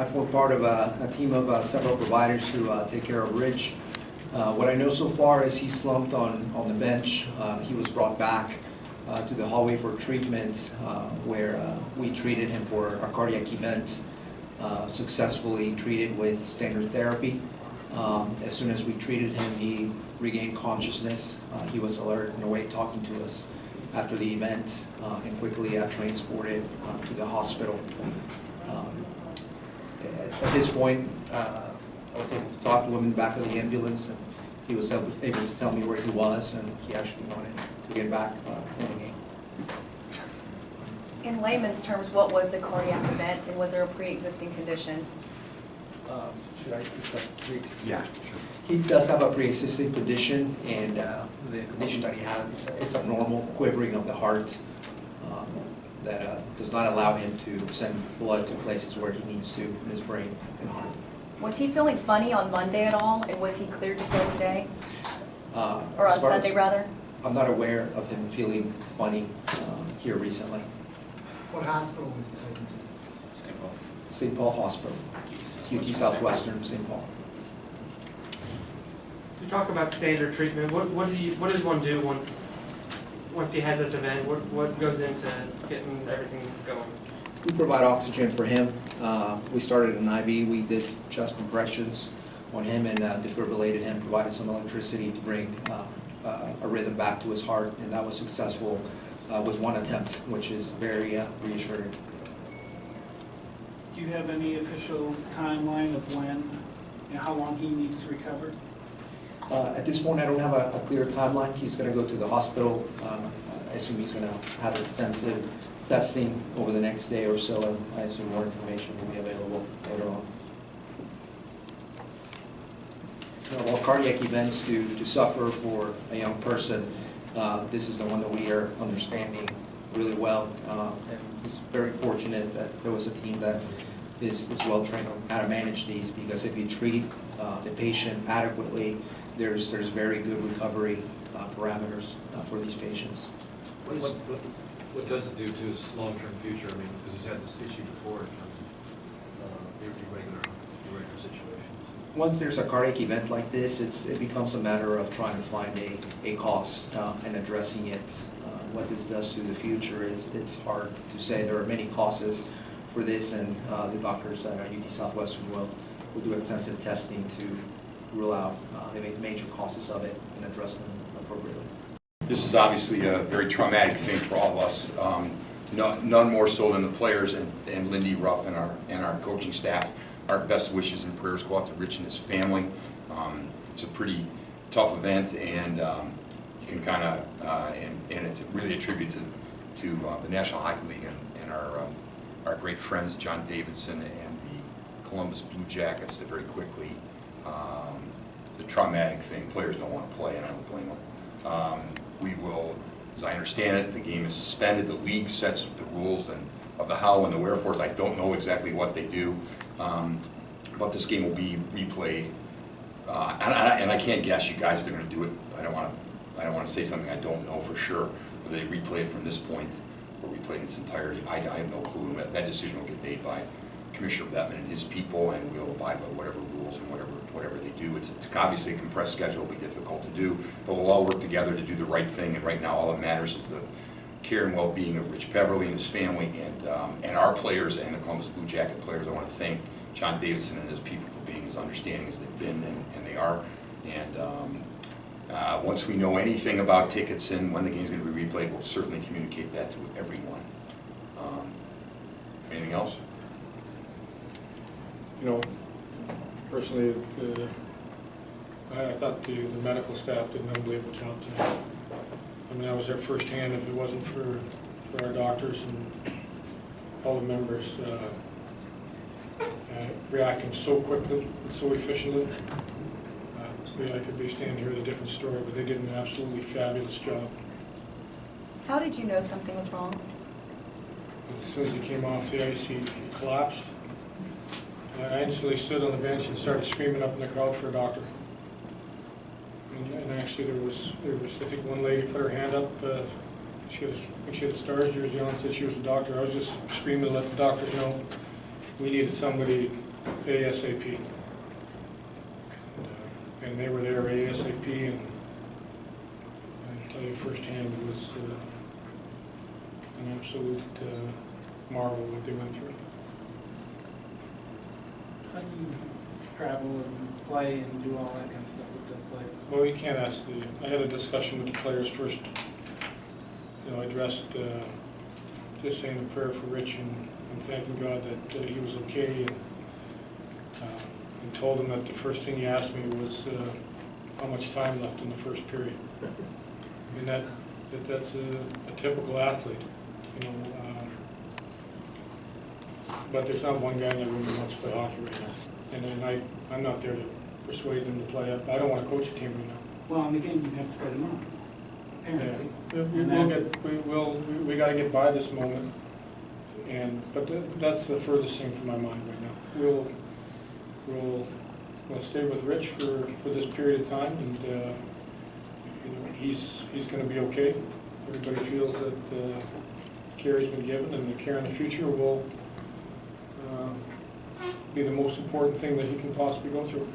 form part of a team of several providers to take care of Rich. What I know so far is he slumped on the bench. He was brought back to the hallway for treatment where we treated him for a cardiac event, successfully treated with standard therapy. As soon as we treated him, he regained consciousness. He was alert and awake talking to us after the event, and quickly transported to the hospital. At this point, I was able to talk to him in the back of the ambulance, and he was able to tell me where he was, and he actually wanted to get back in the game. In layman's terms, what was the cardiac event, and was there a pre-existing condition? Should I discuss the pre-existing? Yeah, sure. He does have a pre-existing condition, and the condition that he has is a normal quivering of the heart that does not allow him to send blood to places where he needs to in his brain and heart. Was he feeling funny on Monday at all, and was he cleared to play today? Or on As far Sunday, as- rather? I'm not aware of him feeling funny here recently. What hospital was he taken to? St. Paul. St. Paul Hospital, UT Southwestern, St. Paul. You talk about standard treatment. What does one do once he has this event? What goes into getting everything going? We provide oxygen for him. We started an IV. We did chest compressions on him and defibrillated him, provided some electricity to bring a rhythm back to his heart, and that was successful with one attempt, which is very reassuring. Do you have any official timeline of when and how long he needs to recover? At this point, I don't have a clear timeline. He's going to go to the hospital. I assume he's going to have extensive testing over the next day or so, and I assume more information will be available later on. Well, cardiac events to suffer for a young person, this is the one that we are understanding really well. And it's very fortunate that there was a team that is well trained on how to manage these, because if you treat the patient adequately, there's very good recovery parameters for these patients. What does it do to his long-term future? I mean, because he's had this issue before in terms of irregular situations. Once there's a cardiac event like this, it becomes a matter of trying to find a cause and addressing it. What this does to the future it's hard to say. There are many causes for this, and the doctors at UT Southwestern will do extensive testing to rule out the major causes of it and address them appropriately. This is obviously a very traumatic thing for all of us. None more so than the players and Lindy Ruff and our coaching staff. Our best wishes and prayers go out to Rich and his family. It's a pretty tough event, and you can kind of and it's really a tribute to the National Hockey League and our great friends John Davidson and the Columbus Blue Jackets that very quickly. It's a traumatic thing. Players don't want to play, and I don't blame them. We will, as I understand it, the game is suspended. The league sets the rules and of the how and the wherefores. I don't know exactly what they do, but this game will be replayed. And I can't guess, you guys, if they're going to do it. I don't want to say something I don't know for sure. Whether they replay it from this point or replay it in its entirety, I have no clue. That decision will get made by Commissioner Bettman and his people, and we'll abide by whatever rules and whatever they do. It's obviously a compressed schedule, will be difficult to do, but we'll all work together to do the right thing. And right now, all that matters is the care and well-being of Rich Peverley and his family, and our players and the Columbus Blue Jacket players. I want to thank John Davidson and his people for being as understanding as they've been, and they are. And once we know anything about tickets and when the game's going to be replayed, we'll certainly communicate that to everyone. Anything else? You know, personally, I thought the medical staff did an unbelievable job tonight. I mean, I was there firsthand. If it wasn't for our doctors and all the members reacting so quickly and so efficiently, I could be standing here with a different story, but they did an absolutely fabulous job. How did you know something was wrong? As soon as he came off the ice, he collapsed. I instantly stood on the bench and started screaming up in the crowd for a doctor. And actually there was I think one lady put her hand up. She had a Stars jersey on and said she was a doctor. I was just screaming to let the doctors know we needed somebody ASAP. And they were there ASAP, and I can tell you firsthand, it was an absolute marvel what they went through. How do you travel and play and do all that kind of stuff with the players? Well, you can't ask I had a discussion with the players first. You know, I addressed, just saying a prayer for Rich and thanking God that he was okay, and told him that the first thing he asked me was how much time left in the first period. I mean, that's a typical athlete, you know. But there's not one guy in that room that wants to play hockey right now. And I'm not there to persuade them to play. I don't want to coach a team right now. Well, in the game, you have to put them on, apparently. We got to get by this moment, but that's the furthest thing from my mind right now. We'll stay with Rich for this period of time, and you know, he's going to be okay. Everybody feels that the care he's been given and the care in the future will be the most important thing that he can possibly go through.